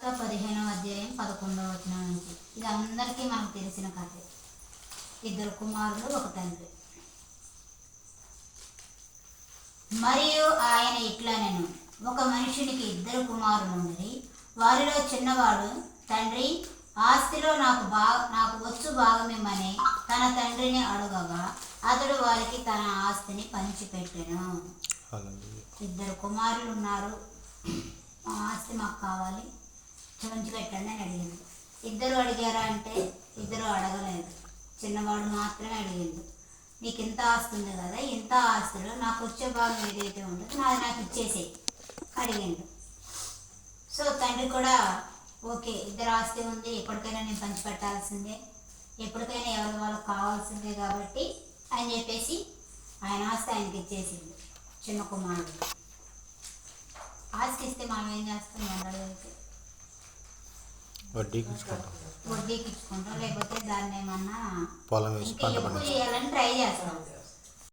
15వ అధ్యాయం 11వ వచనం నుంచి. ఇది అందరికీ మనకు తెలిసిన కథ. 2 కుమారులు ఒక తండ్రి. మరియు ఆయన ఇట్లనెను, ఒక మనుషునికి 2 కుమారులు ఉండిరి. వారిలో చిన్నవాడు, తండ్రి, ఆస్తిలో నాకు వచ్చు భాగమిమ్మని తన తండ్రిని అడగగా అతడు వారికి తన ఆస్తిని పంచిపెట్టెను. 2 కుమారులు ఉన్నారు, మా ఆస్తి మాకు కావాలి, పంచిపెట్టండి అని అడిగింది. 2 అడిగారా అంటే 2 అడగలేదు, చిన్నవాడు మాత్రమే అడిగిండు. నీకు ఇంత ఆస్తి ఉంది కదా, ఇంత ఆస్తిలో నాకు వచ్చే భాగం ఏదైతే ఉంటుందో నాది నాకు ఇచ్చేసేయి అడిగిండు. సో తండ్రి కూడా ఓకే, 2 ఆస్తి ఉంది, ఎప్పటికైనా నేను పంచిపెట్టాల్సిందే, ఎప్పటికైనా ఎవరి వాళ్ళకి కావాల్సిందే కాబట్టి అని చెప్పేసి ఆయన ఆస్తి ఆయనకి ఇచ్చేసింది. చిన్న కుమారుడు ఆస్తి ఇస్తే మనం ఏం చేస్తాం? అడిగితే వడ్డీకి ఇచ్చుకుంటాం, లేకపోతే దాన్ని ఏమన్నా పొలం వేసి ఎక్కువ చేయాలని ట్రై చేస్తాం.